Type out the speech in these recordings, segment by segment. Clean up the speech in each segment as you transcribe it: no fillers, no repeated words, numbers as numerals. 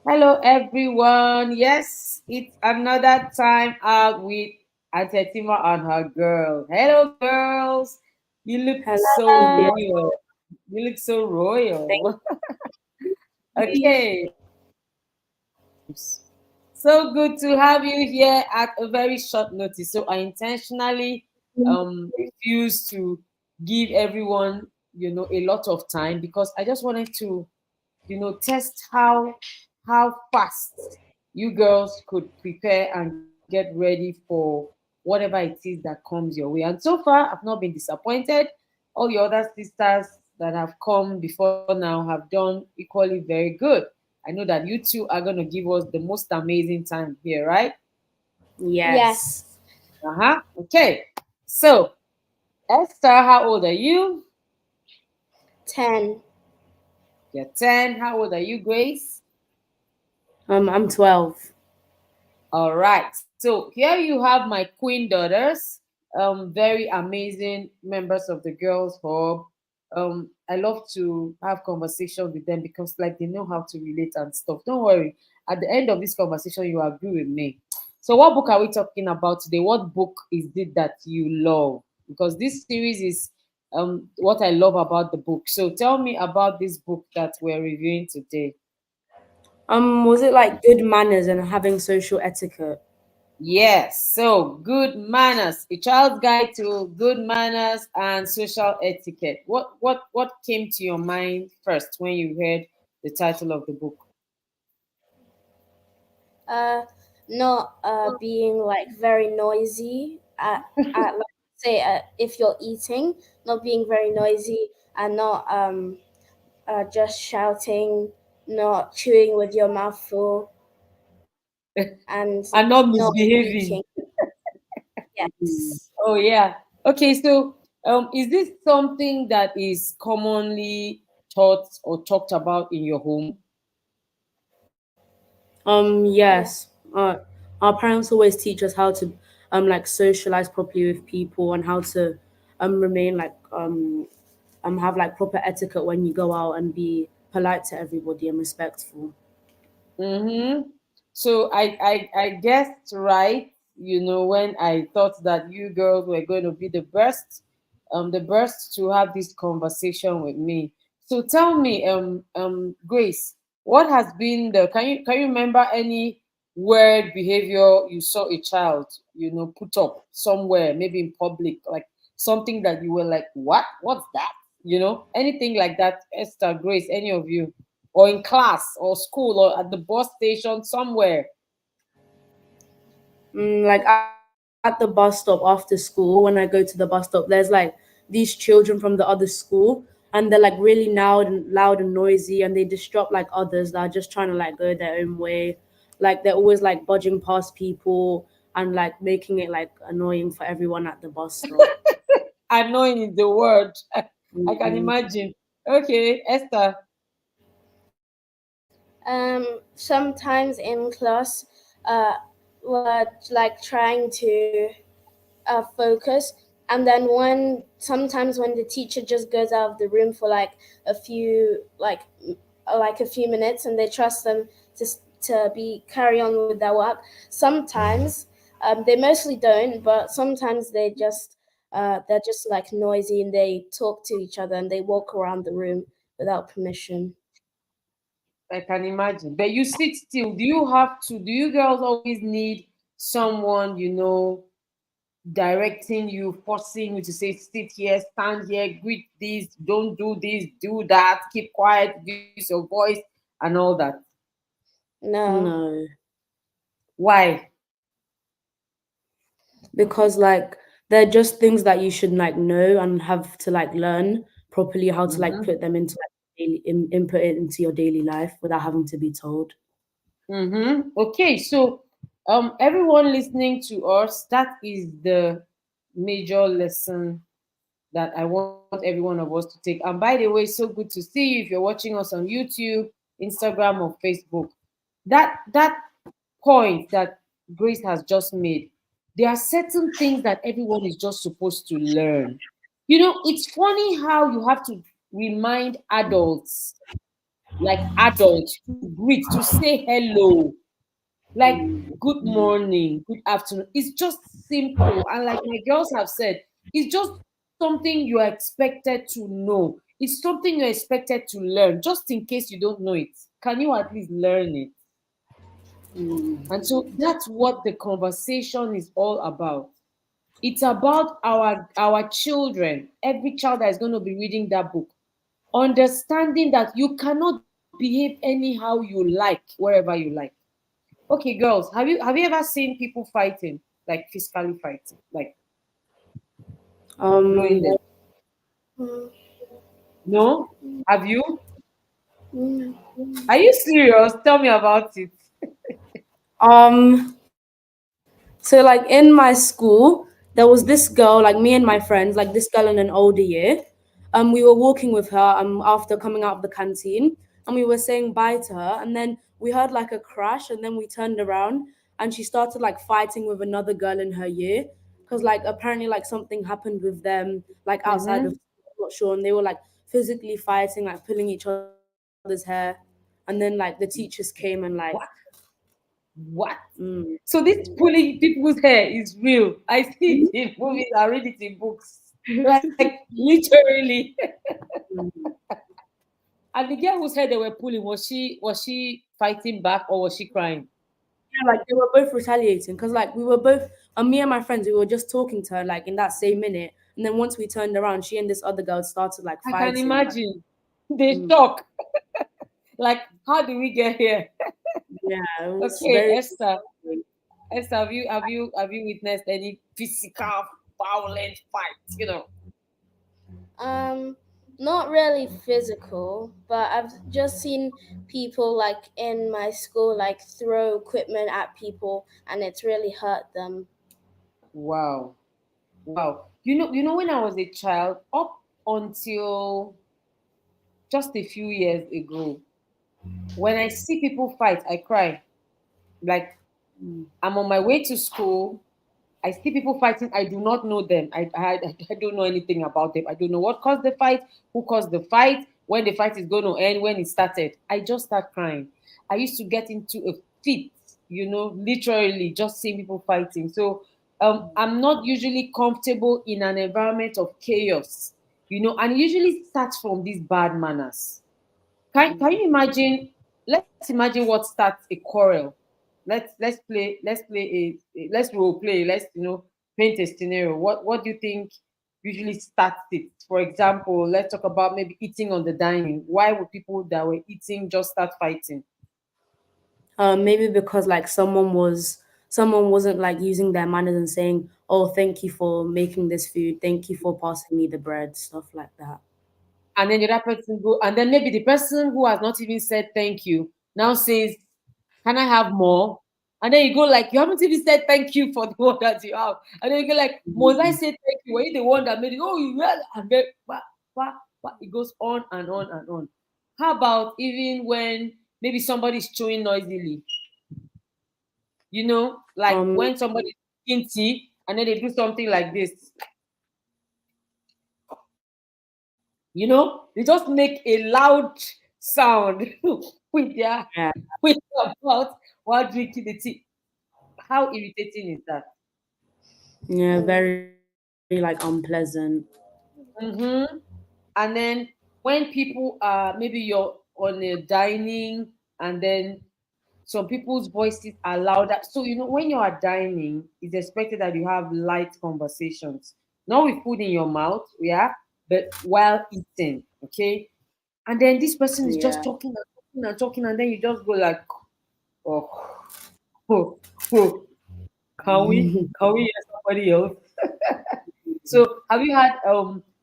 Hello, everyone. Yes, it's another time out with Aunty Etima and her girl. Hello, girls. You look so Hello. royal. You look so Thank royal. you. Okay, so good to have you here at a very short notice. So I intentionally refuse to give everyone, a lot of time because I just wanted to test how fast you girls could prepare and get ready for whatever it is that comes your way. And so far, I've not been disappointed. All your other sisters that have come before now have done equally very good. I know that you two are going to give us the most amazing time here, right? Yes. Yes. Uh-huh. Okay. So, Esther, how old are you? 10. You're 10. How old are you, Grace? I'm 12. All right. So here you have my queen daughters, very amazing members of the girls' hub. I love to have conversations with them because, like, they know how to relate and stuff. Don't worry. At the end of this conversation, you agree with me. So, what book are we talking about today? What book is it that you love? Because this series is what I love about the book. So, tell me about this book that we're reviewing today. Was it like good manners and having social etiquette? Yes, so good manners, a child's guide to good manners and social etiquette. What came to your mind first when you heard the title of the book? Uh, not being like very noisy at like say if you're eating, not being very noisy and not just shouting, not chewing with your mouth full, and And not not misbehaving. speaking. Yes. Oh yeah. Okay, so is this something that is commonly taught or talked about in your home? Yeah. Yes. Our parents always teach us how to like socialize properly with people and how to remain like have like proper etiquette when you go out and be polite to everybody and respectful. Mm-hmm. So I guessed right, when I thought that you girls were going to be the best to have this conversation with me. So tell me, Grace, what has been the can you remember any weird behavior you saw a child, put up somewhere, maybe in public, like something that you were like, what? What's that? Anything like that, Esther, Grace, any of you? Or in class or school or at the bus station somewhere. Like at the bus stop after school, when I go to the bus stop, there's like these children from the other school, and they're like really loud and noisy, and they disrupt like others that are just trying to like go their own way. Like they're always like budging past people and like making it like annoying for everyone at the bus stop. Annoying is the word. I can Mm. imagine. Okay, Esther. Sometimes in class, we're like trying to focus, and then when sometimes when the teacher just goes out of the room for like a few like a few minutes, and they trust them to be carry on with their work. Sometimes they mostly don't, but sometimes they're just like noisy, and they talk to each other and they walk around the room without permission. I can imagine. But you sit still. Do you girls always need someone, directing you, forcing you to say, sit here, stand here, greet this, do that, keep quiet, use your voice, and all that? No. No, Why? because like they're just things that you should like know and have to like learn properly how to like Mm-hmm. put them into like input it into your daily life without having to be told. Mm-hmm. Okay, so everyone listening to us, that is the major lesson that I want every one of us to take. And by the way, so good to see you if you're watching us on YouTube, Instagram, or Facebook. That point that Grace has just made, there are certain things that everyone is just supposed to learn. It's funny how you have to remind adults like adults to greet, to say hello, like good morning, good afternoon. It's just simple. And like my girls have said, it's just something you are expected to know. It's something you're expected to learn, just in case you don't know it. Can you at least learn it? And so that's what the conversation is all about. It's about our children, every child that is going to be reading that book, understanding that you cannot behave anyhow you like wherever you like. Okay, girls, have you ever seen people fighting, like physically fighting, like blowing them? Um, Mm, No? Have you? mm, Are you serious? Tell me about it. so like in my school, there was this girl, like me and my friends, like this girl in an older year. We were walking with her after coming out of the canteen, and we were saying bye to her, and then we heard like a crash, and then we turned around, and she started like fighting with another girl in her year, because like apparently like something happened with them like outside of Mm-hmm. school, I'm not sure, and they were like physically fighting, like pulling each other's hair, and then like the teachers came and like What? What? mm, So this pulling people's hair is real. I see it in movies, I read it in books. Like literally. mm. And the girl whose hair they were pulling, was she fighting back or was she crying? Yeah, like they were both retaliating because like we were both me and my friends we were just talking to her like in that same minute, and then once we turned around she and this other girl started like I can fighting like imagine. They mm, shock. Like, how did we get here? yeah, it was Okay, very Esther. Esther, have you witnessed any physical violent fights? um, not really physical, but I've just seen people like in my school like throw equipment at people, and it's really hurt them. Wow. Wow. You know, when I was a child, up until just a few years ago, when I see people fight, I cry. Like, I'm on my way to school. I see people fighting. I do not know them. I don't know anything about them. I don't know what caused the fight, who caused the fight, when the fight is going to end, when it started. I just start crying. I used to get into a fit, literally just seeing people fighting. So I'm not usually comfortable in an environment of chaos, and it usually starts from these bad manners. Can you imagine? Let's imagine what starts a quarrel. Let's role play. Let's paint a scenario. What do you think usually starts it? For example, let's talk about maybe eating on the dining. Why would people that were eating just start fighting? maybe because like someone wasn't like using their manners and saying, oh, thank you for making this food, thank you for passing me the bread, stuff like that. And then the other person go, and then maybe the person who has not even said thank you now says, "Can I have more?" And then you go like, "You haven't even said thank you for the one that you have." And then you go like, "Must I say thank you? Were you the one that made it? Oh, you well." And then it goes on and on and on. How about even when maybe somebody's chewing noisily? Like um when somebody's drinking tea and then they do something like this. They just make a loud sound with their yeah, with their mouth while drinking the tea. How irritating is that? yeah, Mm. very like unpleasant. Mm-hmm. And then when people are, maybe you're on a dining, and then some people's voices are louder. So when you are dining, it's expected that you have light conversations, not with food in your mouth, yeah, but while eating. Okay. And then this person is Yeah. just talking and talking and talking, and then you just go like, oh, oh, oh, can we hear somebody else? So have you had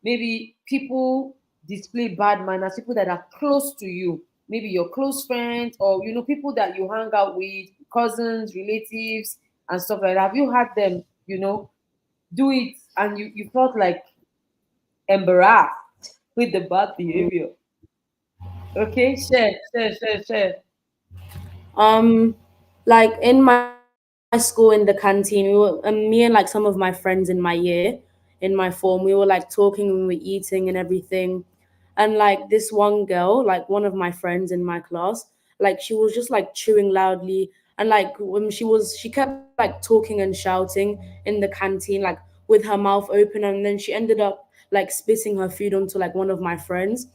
maybe people display bad manners, people that are close to you, maybe your close friends, or people that you hang out with, cousins, relatives, and stuff like that? Have you had them, do it, and you felt like embarrassed with the bad behavior? Okay, share. Um, like in my school in the canteen, me and like some of my friends in my year, in my form, we were like talking when we were eating and everything. And like this one girl, like one of my friends in my class, like she was just like chewing loudly, and like when she kept like talking and shouting in the canteen, like with her mouth open, and then she ended up like spitting her food onto like one of my friends,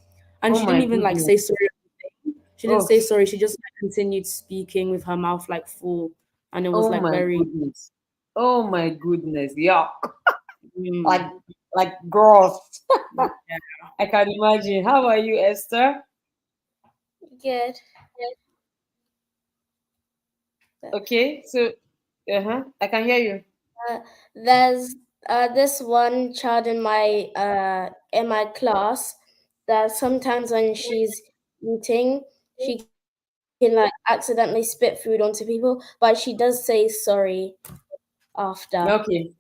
and Oh she didn't my even like say goodness. sorry. She didn't Oh, say sorry. She just like, continued speaking with her mouth like full, and it was oh like my very. goodness. Oh my goodness. Yuck. Like Mm, like gross. yeah. I can imagine. How are you, Esther? Good. Okay, so I can hear you. There's this one child in my class that sometimes when she's eating, she can like accidentally spit food onto people, but she does say sorry after. Okay.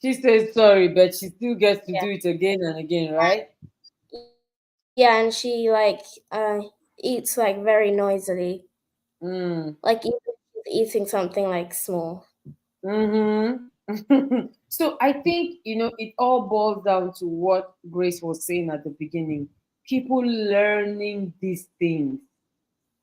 She says sorry, but she still gets to Yeah. do it again and again, right? Yeah, and she like eats like very noisily, Mm. like even if she's eating something like small. Mm-hmm. So I think, it all boils down to what Grace was saying at the beginning. People learning these things.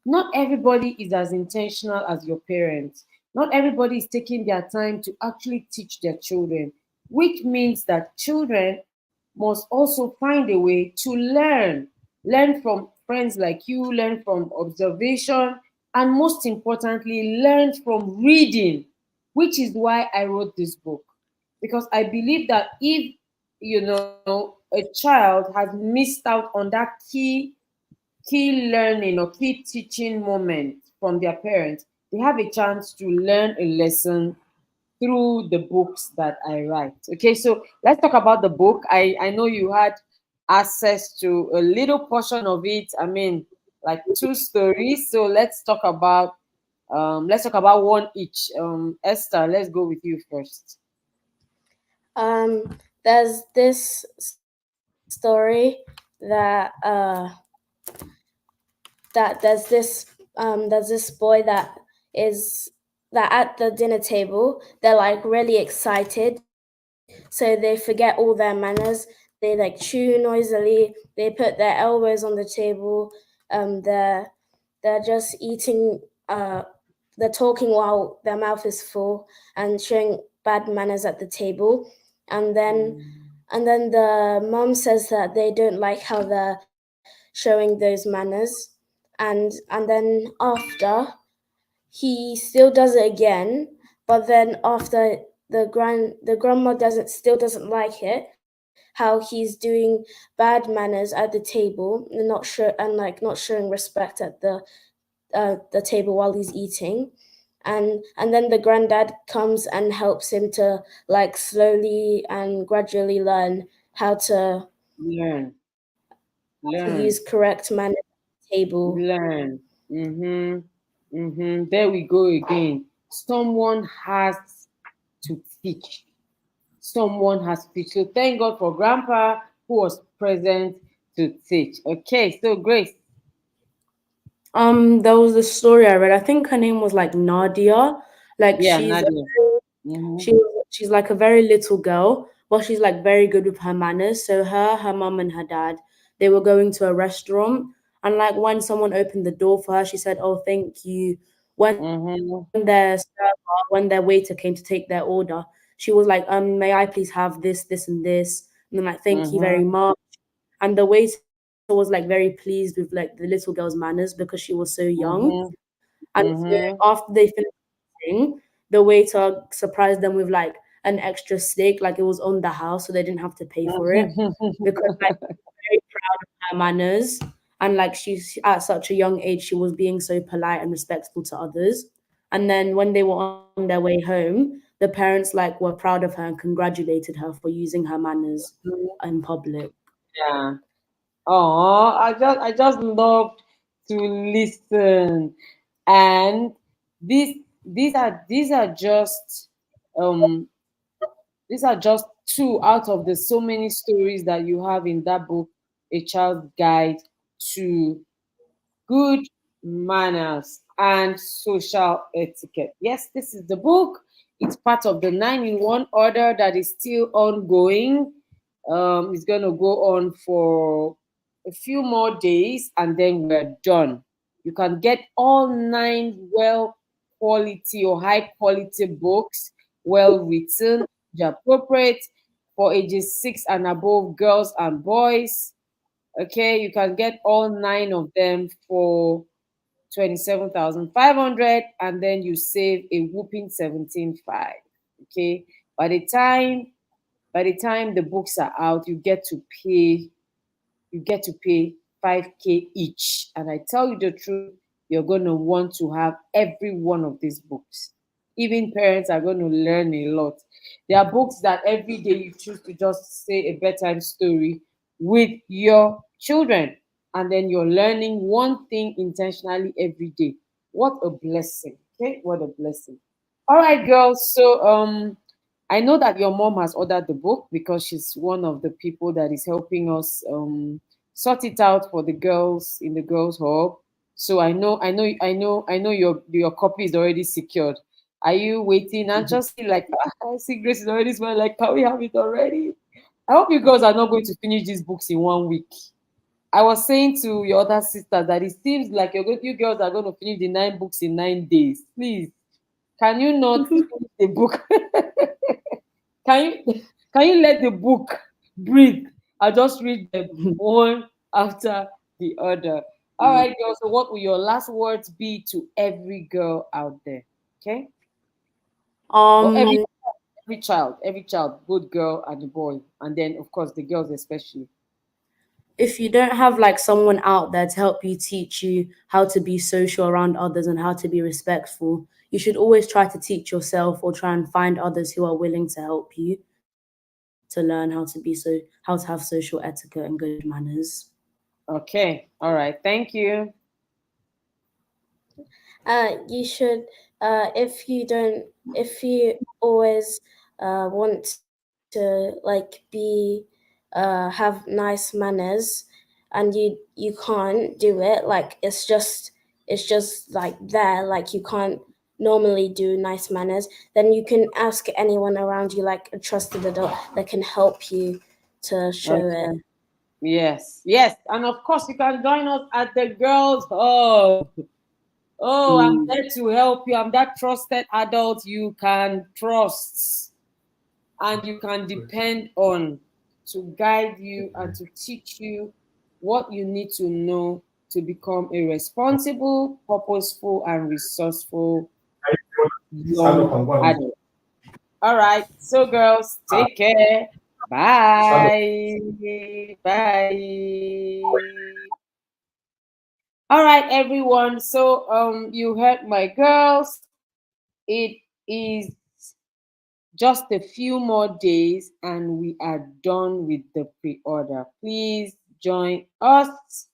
Not everybody is as intentional as your parents. Not everybody is taking their time to actually teach their children, which means that children must also find a way to learn from friends like you, learn from observation, and most importantly, learn from reading, which is why I wrote this book. Because I believe that if a child has missed out on that key learning or key teaching moment from their parents, they have a chance to learn a lesson through the books that I write. Okay, so let's talk about the book. I know you had access to a little portion of it. I mean, like two stories. So let's talk about one each. Esther, let's go with you first. There's this story that there's this boy that is that at the dinner table they're like really excited, so they forget all their manners. They like chew noisily, they put their elbows on the table, they're just eating, they're talking while their mouth is full and showing bad manners at the table. And then and then the mom says that they don't like how they're showing those manners. And then after, he still does it again, but then after the grandma doesn't still doesn't like it, how he's doing bad manners at the table and not showing respect at the table while he's eating. And then the granddad comes and helps him to like slowly and gradually learn Learn, how to use learn, correct manners at the table. learn. There we go again. Someone has to teach. Someone has to teach. So thank God for Grandpa who was present to teach. Okay, so Grace. There was this story I read. I think her name was like Nadia. Like Yeah, Nadia. Mm-hmm. she's like a very little girl, but she's like very good with her manners. So her mom and her dad, they were going to a restaurant, and like when someone opened the door for her, she said, "Oh, thank you." Mm-hmm. When their waiter came to take their order, she was like, may I please have this, this, and this? And then like, thank you very Mm-hmm. much. And the waiter was like very pleased with like the little girl's manners because she was so young. Mm-hmm. And so Mm-hmm. after they finished eating, the waiter surprised them with like an extra steak, like it was on the house, so they didn't have to pay for it because like very proud of her manners, and like she's at such a young age, she was being so polite and respectful to others. And then when they were on their way home, the parents like were proud of her and congratulated her for using her manners in public. Yeah. Oh, I just loved to listen. And these are just um these are just two out of the so many stories that you have in that book, A Child's Guide to Good Manners and Social Etiquette. Yes, this is the book. It's part of the 9-in-1 order that is still ongoing. It's going to go on for a few more days and then we're done. You can get all 9 quality or high quality books, well written, appropriate for ages 6 and above, girls and boys. Okay, you can get all 9 of them for 27,500, and then you save a whooping 17,500. Okay, by the time the books are out, you get to pay 5K each. And I tell you the truth, you're going to want to have every one of these books. Even parents are going to learn a lot. There are books that every day you choose to just say a bedtime story with your children, and then you're learning one thing intentionally every day. What a blessing. Okay, what a blessing. All right, girls. So I know that your mom has ordered the book because she's one of the people that is helping us sort it out for the girls in the girls' hall. So I know your copy is already secured. Are you waiting anxiously? Like, I see Grace is already smiling. Like, can we have it already? I hope you girls are not going to finish these books in one week. I was saying to your other sister that it seems like you girls are going to finish the 9 books in 9 days. Please, can you not finish the book? Can you let the book breathe? I'll just read them one after the other. All right, girls. So, what will your last words be to every girl out there? Okay, or every um every child, both girl and the boy, and then of course the girls especially. if you don't have like someone out there to help you teach you how to be social around others and how to be respectful, you should always try to teach yourself or try and find others who are willing to help you to learn how to have social etiquette and good manners. Okay. All right. Thank you. You should, if you always want to like have nice manners, and you can't do it, like it's just like there, like you can't normally do nice manners, then you can ask anyone around you, like a trusted adult that can help you to show it. Okay. Yes. Yes. And of course, you can join us at the girls' hall. Oh, I'm Mm. there to help you. I'm that trusted adult you can trust and you can depend on to guide you and to teach you what you need to know to become a responsible, purposeful, and resourceful young adult. All right. So, girls, take care. Bye. Bye. All right, everyone. So, you heard my girls. It is just a few more days and we are done with the pre-order. Please join us,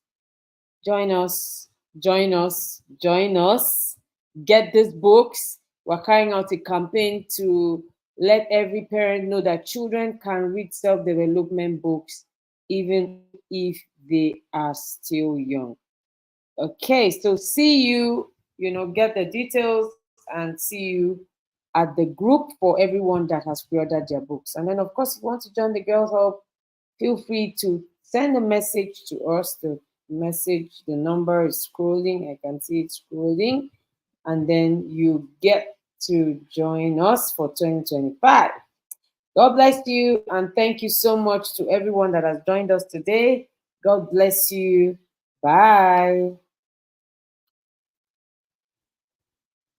join us, join us, join us. Get these books. We're carrying out a campaign to let every parent know that children can read self-development books even if they are still young. Okay, so see you, get the details and see you at the group for everyone that has pre-ordered their books. And then, of course, if you want to join the Girls Hub, feel free to send a message to us. The number is scrolling. I can see it scrolling. And then you get to join us for 2025. God bless you. And thank you so much to everyone that has joined us today. God bless you. Bye.